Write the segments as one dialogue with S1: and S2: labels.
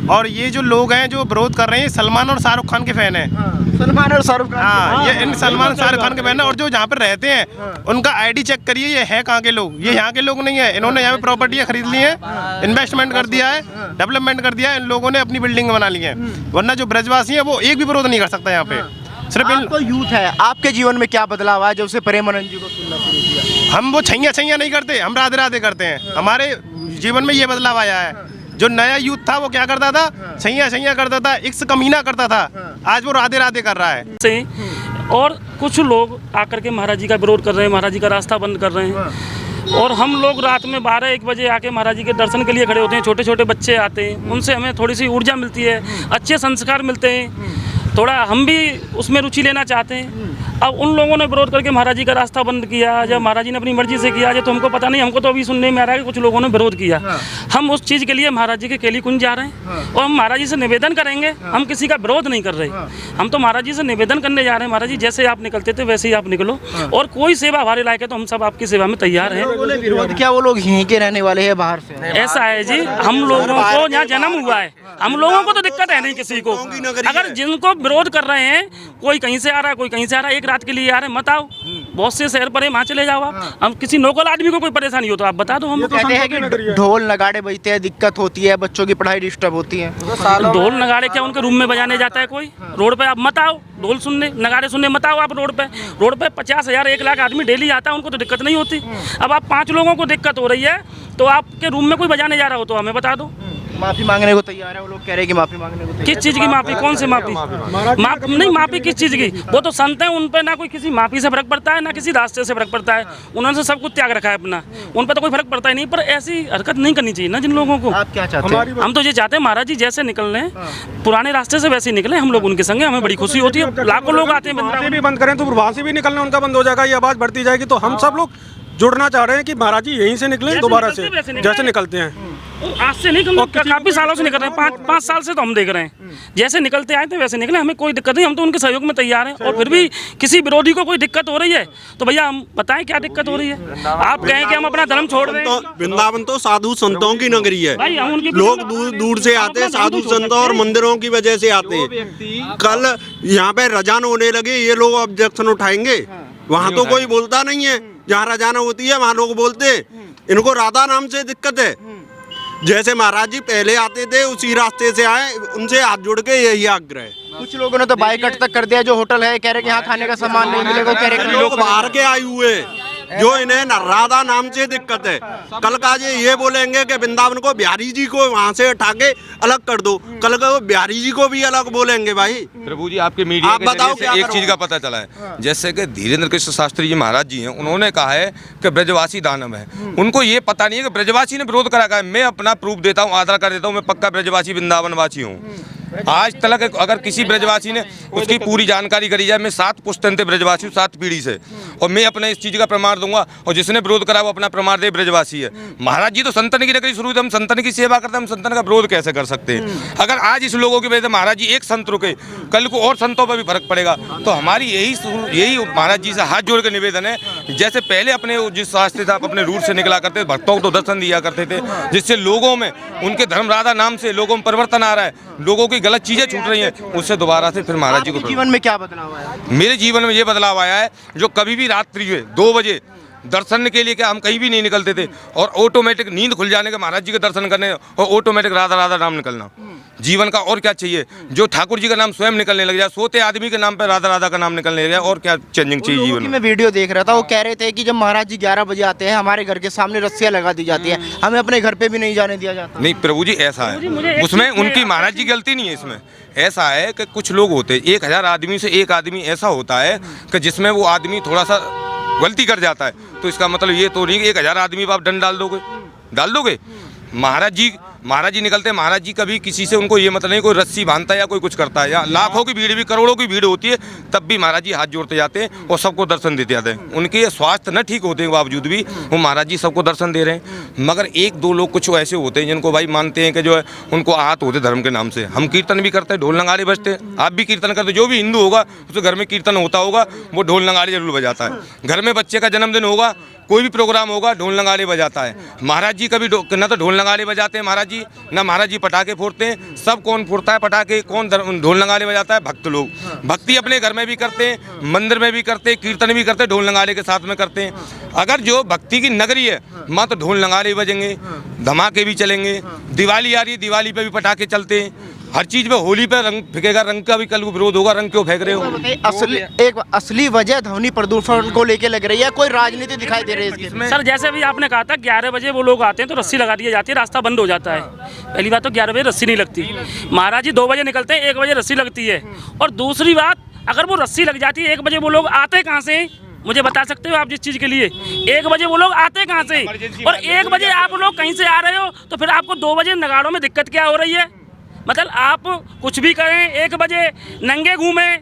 S1: और ये जो लोग हैं जो विरोध कर रहे हैं सलमान और शाहरुख खान के फैन हैं।
S2: सलमान और शाहरुख खान।
S1: हाँ, ये इन सलमान और शाहरुख खान के फैन हैं। और जो जहाँ पर रहते हैं उनका आईडी चेक करिए, ये है कहाँ के लोग, ये यहाँ के लोग नहीं है। इन्होंने यहाँ पे प्रॉपर्टियाँ खरीद ली हैं, इन्वेस्टमेंट कर दिया है, डेवलपमेंट कर दिया है, इन लोगों ने अपनी बिल्डिंग बना ली है। वरना जो ब्रजवासी है वो एक भी विरोध नहीं कर सकता यहाँ पे। सिर्फ
S2: आप तो यूथ है, आपके जीवन में क्या बदलाव आया जब से प्रेमानंद जी को सुनना शुरू किया?
S1: हम वो छैया नहीं करते, हम राधे राधे करते हैं। हमारे जीवन में ये बदलाव आया है। जो नया यूथ था वो क्या करता था, छैया करता था, इक्स कमीना करता था, आज वो राधे राधे कर रहा है।
S3: और कुछ लोग आकर के महाराज जी का विरोध कर रहे हैं, महाराज जी का रास्ता बंद कर रहे हैं। और हम लोग रात में 12-1 बजे आके महाराज जी के दर्शन के लिए खड़े होते हैं। छोटे छोटे बच्चे आते हैं, उनसे हमें थोड़ी सी ऊर्जा मिलती है, अच्छे संस्कार मिलते हैं, थोड़ा हम भी उसमें रुचि लेना चाहते हैं। अब उन लोगों ने विरोध करके महाराज जी का रास्ता बंद किया, जब महाराज जी ने अपनी मर्जी से किया, तो हमको पता नहीं, हमको तो अभी सुनने में आ रहा है कि कुछ लोगों ने विरोध किया। हम उस चीज़ के लिए महाराज जी के केली कुंज जा रहे हैं और हम महाराज जी से निवेदन करेंगे। हम किसी का विरोध नहीं कर रहे, हम तो महाराज जी से निवेदन करने जा रहे हैं। महाराज जी जैसे आप निकलते थे वैसे ही आप निकलो, और कोई सेवा हमारे लायक है तो हम सब आपकी सेवा में तैयार हैं।
S2: विरोध क्या वो लोग यहीं के रहने वाले हैं, बाहर से?
S3: ऐसा है जी, हम लोगों को यहाँ जन्म हुआ है, हम लोगों को तो दिक्कत है नहीं किसी को। अगर जिनको विरोध कर रहे हैं, कोई कहीं से आ रहा है, कोई कहीं से आ रहा है, एक रात के लिए आ रहे हैं, मत आओ, बहुत से शहर पर है, वहाँ चले जाओ आप। हम किसी लोकल आदमी को कोई परेशानी हो तो आप बता दो। हम
S2: कहते हैं कि ढोल नगाड़े बजते हैं, दिक्कत होती है, बच्चों की पढ़ाई डिस्टर्ब होती है।
S3: ढोल नगाड़े क्या उनके रूम में बजाने जाता है कोई? रोड पे आप मत आओ, ढोल सुनने नगाड़े सुनने मत आओ आप रोड पे 50,000 1 लाख आदमी डेली आता है, उनको तो दिक्कत नहीं होती। अब आप 5 लोगों को दिक्कत हो रही है तो आपके रूम में कोई बजाने जा रहा हो तो हमें बता दो।
S2: माफी मांगने को तैयार है वो लोग, कह रहे हैं कि माफी मांगने को तैयार।
S3: किस चीज़ की माफी? कौन सी माफी? नहीं, माफी किस चीज़ की? वो तो संत हैं, उन पर ना कोई किसी माफी से फर्क पड़ता है, ना किसी रास्ते से फर्क पड़ता है। उन्होंने सब कुछ त्याग रखा है अपना, उन पर तो कोई फर्क पड़ता ही नहीं। पर ऐसी हरकत नहीं करनी चाहिए ना जिन लोगों को।
S2: आप क्या चाहते हैं?
S3: हम तो ये चाहते हैं महाराज जी जैसे निकल रहे हैं पुराने रास्ते से वैसे ही निकले, हम लोग उनके संग हैं, हमें बड़ी खुशी होती है। लाखों लोग आते हैं।
S4: वहाँ से भी बंद करें तो वहाँ से भी निकलना उनका बंद हो जाएगा, ये आवाज़ बढ़ती जाएगी। तो हम सब लोग जुड़ना चाह रहे हैं कि महाराज जी यहीं से निकलें दोबारा से, जैसे निकलते हैं।
S3: आज से नहीं, काफी सालों से निकल रहे हैं, 5 साल से तो हम देख रहे हैं। जैसे निकलते आए थे वैसे निकले, हमें कोई दिक्कत नहीं, हम तो उनके सहयोग में तैयार हैं। और फिर भी किसी विरोधी को कोई दिक्कत हो रही है तो भैया हम बताएं क्या दिक्कत हो रही है। आप कहें कि हम अपना धर्म छोड़ दें।
S5: वृंदावन तो साधु संतों की नगरी है, लोग दूर दूर से आते हैं, साधु संतों और मंदिरों की वजह से आते हैं। कल यहाँ पे रजान होने लगे, ये लोग ऑब्जेक्शन उठाएंगे, वहाँ तो कोई बोलता नहीं है। जहाँ रजाना होती है वहाँ लोग बोलते हैं। इनको राधा नाम से दिक्कत है। जैसे महाराज जी पहले आते थे उसी रास्ते से आए, उनसे हाथ जोड़ के यही आग्रह है।
S2: कुछ लोगों ने तो बाइकआउट तक कर दिया, जो होटल है कह रहे कि यहाँ खाने का सामान नहीं मिलेगा, कह रहे कि
S5: लोग बाहर के आए हुए जो इन्हें राधा नाम से दिक्कत है। कल का ये बोलेंगे कि वृंदावन को बिहारी जी को वहाँ से उठा के अलग कर दो, कल को बिहारी जी को भी अलग बोलेंगे। भाई
S6: प्रभु जी, आपके मीडिया के जरिए से एक चीज का पता चला है, जैसे कि धीरेन्द्र कृष्ण शास्त्री जी महाराज जी हैं, उन्होंने कहा है कि ब्रजवासी दानव है। उनको ये पता नहीं है कि ब्रजवासी ने विरोध करा है। मैं अपना प्रूफ देता हूँ, आधार कार्ड देता हूँ, मैं पक्का ब्रजवासी वृंदावनवासी हूँ। आज तक अगर किसी ब्रजवासी ने उसकी पूरी जानकारी करी जाए, मैं 7 पुश्तन थे ब्रजवासी, 7 पीढ़ी से, और मैं अपने इस चीज़ का प्रमाण दूंगा। और जिसने विरोध करा वो अपना प्रमाण दे ब्रजवासी है। महाराज जी तो संतन की नगरी शुरू, हम संतन की सेवा करते हैं, हम संतन का विरोध कैसे कर सकते हैं? अगर आज इस लोगों की वजह से महाराज जी एक संत रुके, कल को और संतों पर भी फर्क पड़ेगा। तो हमारी यही महाराज जी से हाथ जोड़ के निवेदन है, जैसे पहले अपने जिस रास्ते से आप अपने रूट से निकला करते थे, भक्तों को तो दर्शन दिया करते थे, जिससे लोगों में उनके धर्म राधा नाम से लोगों में परिवर्तन आ रहा है, लोगों की गलत चीजें छूट रही हैं, उससे दोबारा से फिर महाराज जी को।
S2: जीवन में क्या बदलाव आया?
S6: मेरे जीवन में ये बदलाव आया है, जो कभी भी रात्रि में 2 बजे दर्शन के लिए क्या हम कहीं भी नहीं निकलते थे, और ऑटोमेटिक नींद खुल जाने के महाराज जी के दर्शन करने और ऑटोमेटिक राधा राधा नाम निकलना। जीवन का और क्या चाहिए? जो ठाकुर जी का नाम स्वयं निकलने लग जाए, सोते आदमी के नाम पे राधा राधा का नाम निकलने लग जाए, और क्या चेंजिंग चाहिए जीवन में?
S2: मैं वीडियो देख रहा था, वो कह रहे थे कि जब महाराज जी 11 बजे आते हैं, हमारे घर के सामने रस्सियां लगा दी जाती है, हमें अपने घर पे भी नहीं जाने दिया जाता।
S6: नहीं प्रभु जी, ऐसा है, उसमें उनकी महाराज जी की गलती नहीं है। इसमें ऐसा है कि कुछ लोग होते हैं, 1000 आदमी से एक आदमी ऐसा होता है कि जिसमें वो आदमी थोड़ा सा गलती कर जाता है, तो इसका मतलब ये तो नहीं कि 1000 आदमी पर आप दंड डाल दोगे। महाराज जी निकलते हैं, महाराज जी कभी किसी से उनको ये मतलब नहीं कोई रस्सी बांधता है या कोई कुछ करता है, या लाखों की भीड़ भी करोड़ों की भीड़ होती है, तब भी महाराज जी हाथ जोड़ते जाते हैं और सबको दर्शन देते जाते हैं। उनके स्वास्थ्य न ठीक होते के बावजूद भी वो महाराज जी सबको दर्शन दे रहे हैं। मगर 1-2 लोग कुछ ऐसे होते हैं जिनको भाई मानते हैं कि जो है उनको आहत होते धर्म के नाम से। हम कीर्तन भी करते हैं, ढोल नगाड़े बजते हैं, आप भी कीर्तन करते, जो भी हिंदू होगा उसके घर में कीर्तन होता होगा, वो ढोल नगाड़े जरूर बजाता है। घर में बच्चे का जन्मदिन होगा, कोई भी प्रोग्राम होगा, ढोल नगाड़े बजाता है। महाराज जी कभी न तो ढोल नगाड़े बजाते हैं महाराज जी, जी, ना महाराज जी पटाखे फोड़ते हैं। सब कौन फोड़ता है पटाखे, कौन ढोल नगाड़े बजाता है? भक्त लोग। भक्ति अपने घर में भी करते हैं, मंदिर में भी करते हैं, कीर्तन भी करते हैं, ढोल नगाड़े के साथ में करते हैं। अगर जो भक्ति की नगरी है वहाँ तो ढोल नगाड़े बजेंगे, धमाके भी चलेंगे। दिवाली आ रही है, दिवाली पे भी पटाखे चलते हैं। हर चीज में, होली पे रंग फेंकेगा, रंग का भी कल विरोध होगा। रंग क्यों फेंक रहे हो?
S2: असली वजह ध्वनि प्रदूषण को लेके लग रही है, कोई राजनीति दिखाई दे रही है इसमें?
S3: सर जैसे अभी आपने कहा था 11 बजे वो लोग आते हैं तो रस्सी लगा दी जाती है, रास्ता बंद हो जाता है। पहली बात तो 11 बजे रस्सी नहीं लगती। महाराज जी 2 बजे निकलते हैं, 1 बजे रस्सी लगती है। और दूसरी बात, अगर वो रस्सी लग जाती है 1 बजे, वो लोग आते कहाँ से? मुझे बता सकते हो आप जिस चीज़ के लिए? 1 बजे वो लोग आते कहाँ से? और 1 बजे आप लोग कहीं से आ रहे हो तो फिर आपको 2 बजे नगाड़ों में दिक्कत क्या हो रही है? मतलब आप कुछ भी करें, 1 बजे नंगे घूमें,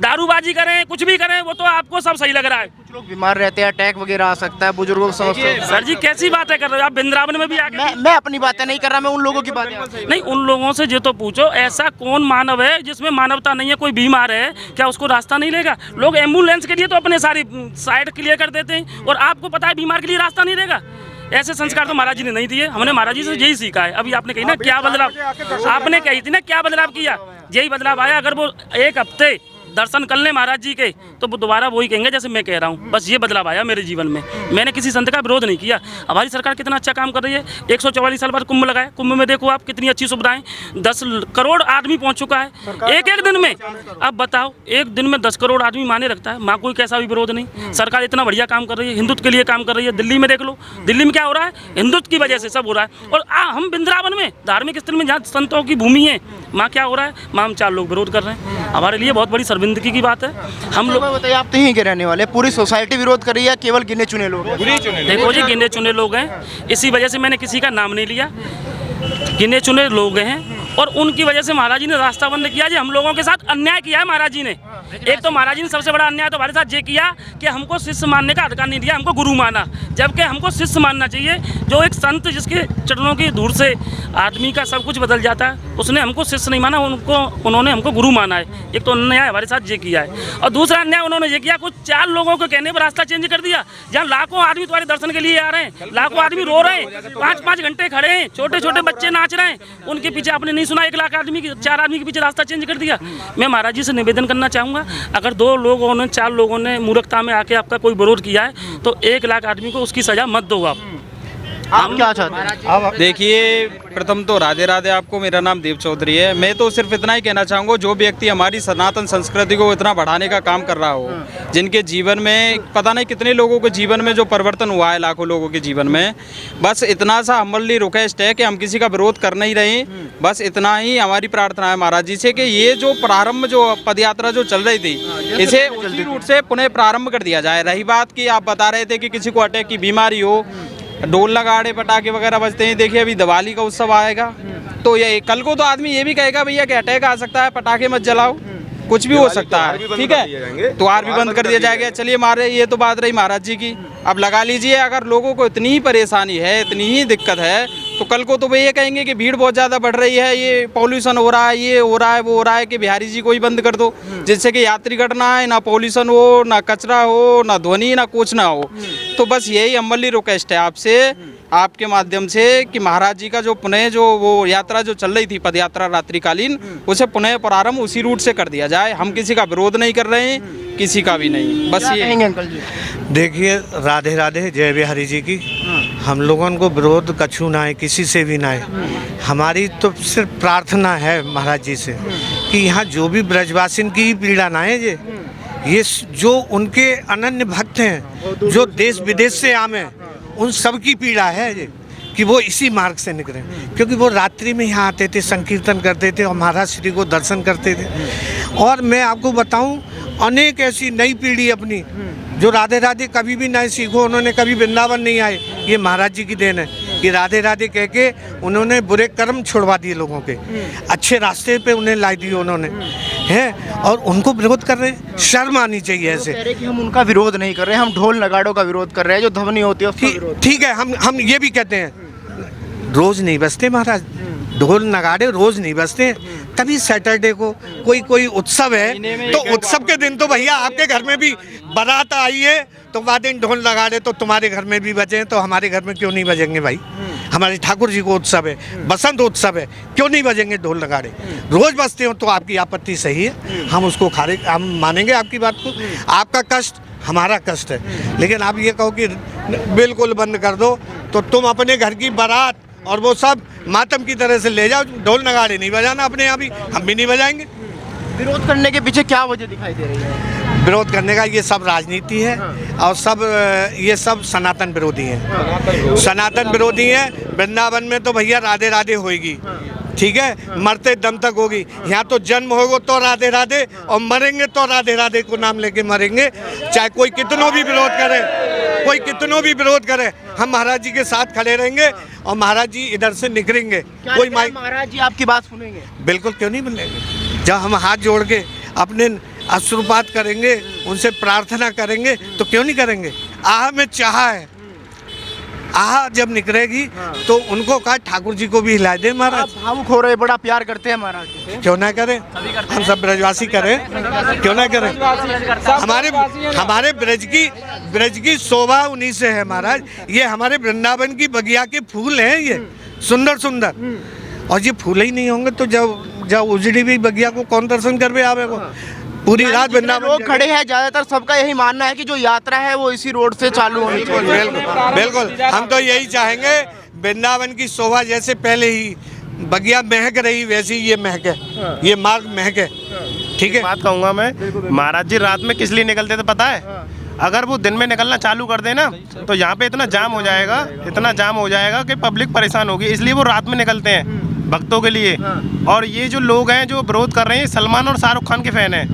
S3: दारूबाजी करें, कुछ भी करें, वो तो आपको सब सही लग रहा है।
S2: कुछ लोग बीमार रहते हैं, अटैक वगैरह आ सकता है, बुजुर्गों को समझते हैं।
S3: सर जी कैसी बातें कर रहे हो आप? वृंदावन में भी आके
S2: मैं अपनी बातें नहीं कर रहा, मैं उन लोगों की बातें
S3: नहीं, उन लोगों से जो तो पूछो, ऐसा कौन मानव है जिसमें मानवता नहीं है? कोई बीमार है क्या, उसको रास्ता नहीं लेगा? लोग एम्बुलेंस के लिए तो अपने सारी साइड क्लियर कर देते हैं, और आपको पता है बीमार के लिए रास्ता नहीं देगा। ऐसे संस्कार तो महाराज जी ने नहीं दिए। हमने महाराज जी से यही सीखा है। अभी आपने कही ना क्या बदलाव, आपने कही थी ना क्या बदलाव किया, यही बदलाव आया। अगर वो 1 हफ्ते दर्शन कर लें महाराज जी के तो वो दोबारा वही कहेंगे जैसे मैं कह रहा हूँ। बस ये बदलाव आया मेरे जीवन में। मैंने किसी संत का विरोध नहीं किया। हमारी सरकार कितना अच्छा काम कर रही है। 144 साल बाद कुंभ लगाए, कुंभ में देखो आप कितनी अच्छी सुविधाएं, 10 करोड़ आदमी पहुंच चुका है एक दिन में। अब बताओ, एक दिन में 10 करोड़ आदमी माने रखता है, माँ कोई कैसा भी विरोध नहीं। सरकार इतना बढ़िया काम कर रही है, हिंदुत्व के लिए काम कर रही है। दिल्ली में देख लो, दिल्ली में क्या हो रहा है, हिंदुत्व की वजह से सब हो रहा है। और हम वृंदावन में धार्मिक स्थल में जहाँ संतों की भूमि है, माँ क्या हो रहा है, माँ हम 4 लोग विरोध कर रहे हैं। हमारे लिए बहुत बड़ी शर्मिंदगी की बात है। हम लोग
S2: बताइए, आप तो यहीं के रहने वाले, पूरी सोसाइटी विरोध कर रही है, केवल गिने चुने लोग?
S3: देखो जी, गिने चुने लोग हैं, इसी वजह से मैंने किसी का नाम नहीं लिया। गिने चुने लोग हैं और उनकी वजह से महाराज जी ने रास्ता बंद किया। जी हम लोगों के साथ अन्याय किया है महाराज जी ने। एक तो महाराज जी ने सबसे बड़ा अन्याय तो हमारे साथ ये किया कि हमको शिष्य मानने का अधिकार नहीं दिया, हमको गुरु माना, जबकि हमको शिष्य मानना चाहिए। जो एक संत जिसके चरणों की धूल से आदमी का सब कुछ बदल जाता है, उसने हमको शिष्य नहीं माना, उन्होंने हमको गुरु माना है। एक तो अन्याय हमारे साथ ये किया है। और दूसरा अन्याय उन्होंने ये किया, कुछ 4 लोगों के कहने पर रास्ता चेंज कर दिया। जहाँ लाखों आदमी तुम्हारे दर्शन के लिए आ रहे हैं, लाखों आदमी रो रहे हैं, 5-5 घंटे खड़े हैं, छोटे छोटे बच्चे नाच रहे हैं, उनके पीछे आपने नहीं सुना 1 लाख आदमी की 4 आदमी के पीछे रास्ता चेंज कर दिया। मैं महाराज जी से निवेदन करना चाहूँगा, अगर 2 लोगों ने 4 लोगों ने मूर्खता में आके आपका कोई विरोध किया है तो 1 लाख आदमी को उसकी सजा मत दो।
S2: आप क्या चाहते हैं?
S7: देखिए, प्रथम तो राधे राधे आपको। मेरा नाम देव चौधरी है। मैं तो सिर्फ इतना ही कहना चाहूँगा, जो व्यक्ति हमारी सनातन संस्कृति को इतना बढ़ाने का काम कर रहा हो, जिनके जीवन में पता नहीं कितने लोगों के जीवन में जो परिवर्तन हुआ है, लाखों लोगों के जीवन में, बस इतना सा हम्बली रिक्वेस्ट है कि हम किसी का विरोध कर नहीं रहे। बस इतना ही हमारी प्रार्थना है महाराज जी से कि ये जो प्रारंभ जो पदयात्रा जो चल रही थी, इसे उसी रूट से पुनः प्रारंभ कर दिया जाए। रही बात की आप बता रहे थे कि किसी को अटैक की बीमारी हो, ढोल लगाड़े पटाखे वगैरह बजते हैं। देखिए अभी दिवाली का उत्सव आएगा तो ये कल को तो आदमी ये भी कहेगा भैया कि अटैक आ सकता है, पटाखे मत जलाओ, कुछ भी हो सकता है, ठीक है, त्योहार भी बंद कर दिया जाएगा। चलिए मारे, ये तो बात रही महाराज जी की। अब लगा लीजिए, अगर लोगों को इतनी ही परेशानी है, इतनी ही दिक्कत है, तो कल को तो वे ये कहेंगे कि भीड़ बहुत ज़्यादा बढ़ रही है, ये पॉल्यूशन हो रहा है, ये हो रहा है, वो हो रहा है, कि बिहारी जी को ही बंद कर दो, जिससे कि यात्री घटना है, ना पॉल्यूशन हो, ना कचरा हो, ना ध्वनि, ना कुछ ना हो। तो बस यही अमली रिक्वेस्ट है आपसे, आपके माध्यम से, कि महाराज जी का जो पुनः जो वो यात्रा जो चल रही थी, पदयात्रा रात्रिकालीन, उसे पुनः प्रारंभ उसी रूट से कर दिया जाए। हम किसी का विरोध नहीं कर रहे हैं, किसी का भी नहीं। बस ये
S2: अंकल जी।
S8: देखिए, राधे राधे, जय बिहारी जी की। हम लोगों को विरोध कछु ना है, किसी से भी ना है। हमारी तो सिर्फ प्रार्थना है महाराज जी से कि यहाँ जो भी ब्रजवासी की पीड़ा ना है, ये जो उनके अनन्य भक्त हैं, जो देश विदेश से आमे, उन सब की पीड़ा है ये, कि वो इसी मार्ग से निकले। क्योंकि वो रात्रि में यहाँ आते थे, संकीर्तन करते थे और महाराज श्री को दर्शन करते थे। और मैं आपको बताऊं, अनेक ऐसी नई पीढ़ी अपनी जो राधे राधे कभी भी नहीं सीखो, उन्होंने कभी वृंदावन नहीं आए, ये महाराज जी की देन है कि राधे राधे कह के उन्होंने बुरे कर्म छुड़वा दिए लोगों के, अच्छे रास्ते पे उन्हें ला दिए उन्होंने, हैं। और उनको विरोध कर रहे हैं, शर्म आनी चाहिए ऐसे।
S2: कह रहे कि हम उनका विरोध नहीं कर रहे, हम ढोल नगाड़ों का विरोध कर रहे हैं, जो ध्वनि होती है उसका विरोध।
S8: ठीक है, हम ये भी कहते हैं, रोज नहीं बजते महाराज, ढोल नगाड़े रोज नहीं बजते। तभी सैटरडे को कोई उत्सव है तो उत्सव के दिन तो भैया आपके घर में भी बारात आई है, तो वादिन ढोल लगा रहे तो तुम्हारे घर में भी बजे तो हमारे घर में क्यों नहीं बजेंगे भाई? हमारे ठाकुर जी को उत्सव है, बसंत उत्सव है, क्यों नहीं बजेंगे ढोल नगाड़े? रोज बजते हो तो आपकी आपत्ति सही है, हम उसको हम मानेंगे आपकी बात को। आपका कष्ट हमारा कष्ट है, लेकिन आप ये कहो कि बिल्कुल बंद कर दो तो तुम अपने घर की बारात और वो सब मातम की तरह से ले जाओ, ढोल नगाड़े नहीं बजाना अपने यहाँ भी, हम भी नहीं बजाएंगे।
S2: विरोध करने के पीछे क्या वजह दिखाई दे रही है?
S8: विरोध करने का ये सब राजनीति है और सब ये सब सनातन विरोधी हैं। सनातन विरोधी हैं। वृंदावन में तो भैया राधे राधे होगी, ठीक है, मरते दम तक होगी। यहाँ तो जन्म होगा तो राधे राधे और मरेंगे तो राधे राधे को नाम लेके मरेंगे, चाहे कोई कितनों भी विरोध करे, कोई कितनों भी विरोध करे, हम महाराज जी के साथ खड़े रहेंगे और महाराज जी इधर से निकलेंगे। कोई
S2: महाराज जी आपकी बात सुनेंगे?
S8: बिल्कुल, क्यों नहीं मिलेंगे। जब हम हाथ जोड़ के अपने अश्रुपात करेंगे, उनसे प्रार्थना करेंगे तो क्यों नहीं करेंगे। आह में चाह है, आह जब निकलेगी तो उनको कहा ठाकुर जी को भी हिला दे महाराज।
S2: भावुक हो रहे, बड़ा प्यार करते हैं महाराज जी से।
S8: क्यों ना करें, हम सब ब्रजवासी करें, क्यों ना करें। हमारे ब्रज की शोभा उन्हीं से है महाराज। ये हमारे वृंदावन की बगिया के फूल हैं, ये सुंदर सुंदर, और ये फूल ही नहीं होंगे तो जब उजड़ी भी बगिया को कौन दर्शन करवे आवे को। पूरी रात वृंदावन
S2: लोग खड़े हैं, ज्यादातर सबका यही मानना है कि जो यात्रा है वो इसी रोड से चालू होनी चाहिए।
S8: बिल्कुल, हम तो यही चाहेंगे वृंदावन की शोभा जैसे पहले ही बगिया महक रही वैसी ये महके, ये मार्ग महके, ठीक है।
S1: बात कहूँगा मैं, महाराज जी रात में किस लिए निकलते थे पता है? अगर वो दिन में निकलना चालू कर देना तो यहाँ पे इतना जाम हो जाएगा, इतना जाम हो जाएगा कि पब्लिक परेशान होगी, इसलिए वो रात में निकलते हैं भक्तों के लिए। और ये जो लोग हैं जो विरोध कर रहे हैं, सलमान और शाहरुख खान के फैन हैं।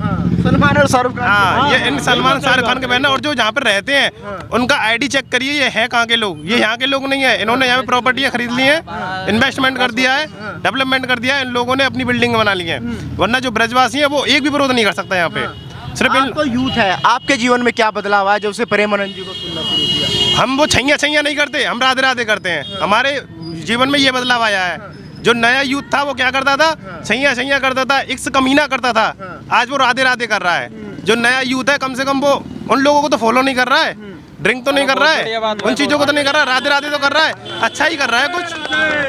S2: सलमान और शाहरुख खान,
S1: हाँ, ये इन सलमान शाहरुख खान के फैन है। और जो यहाँ पर रहते हैं उनका आईडी चेक करिए, ये है कहाँ के लोग, ये यहाँ के लोग नहीं है। इन्होंने यहाँ पे प्रॉपर्टियाँ खरीद ली हैं, इन्वेस्टमेंट कर दिया है, डेवलपमेंट कर दिया है, इन लोगों ने अपनी बिल्डिंग बना ली है। वरना जो ब्रजवासी है वो एक भी विरोध नहीं कर सकता यहाँ पे। सिर्फ
S2: तो यूथ है, आपके जीवन में क्या बदलाव आया जब से प्रेमानंद जी को सुनना शुरू किया?
S1: हम वो छैया नहीं करते, हम राधे राधे करते हैं। हमारे जीवन में ये बदलाव आया है। जो नया यूथ था वो क्या करता था, छैया करता था, इक्स कमीना करता था, आज वो राधे राधे कर रहा है। जो नया यूथ है कम से कम वो उन लोगों को तो फॉलो नहीं कर रहा है, ड्रिंक तो नहीं कर रहा है, उन चीज़ों को तो नहीं कर रहा है, राधे राधे तो कर रहा है, अच्छा ही कर रहा है, कुछ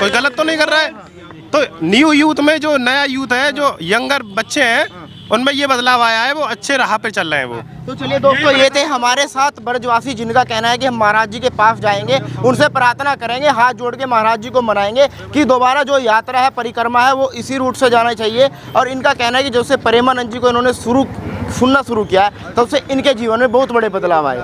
S1: कोई गलत तो नहीं कर रहा है। तो न्यू यूथ में जो नया यूथ है, जो यंगर बच्चे हैं, उनमें ये बदलाव आया है, वो अच्छे राह पे चल रहे हैं वो।
S2: तो चलिए दोस्तों, ये थे हमारे साथ ब्रजवासी जिनका कहना है कि हम महाराज जी के पास जाएंगे, उनसे प्रार्थना करेंगे, हाथ जोड़ के महाराज जी को मनाएंगे कि दोबारा जो यात्रा है, परिक्रमा है, वो इसी रूट से जाना चाहिए। और इनका कहना है कि जब से प्रेमानंद जी को इन्होंने सुनना शुरू किया है तब से इनके जीवन में बहुत बड़े बदलाव आए।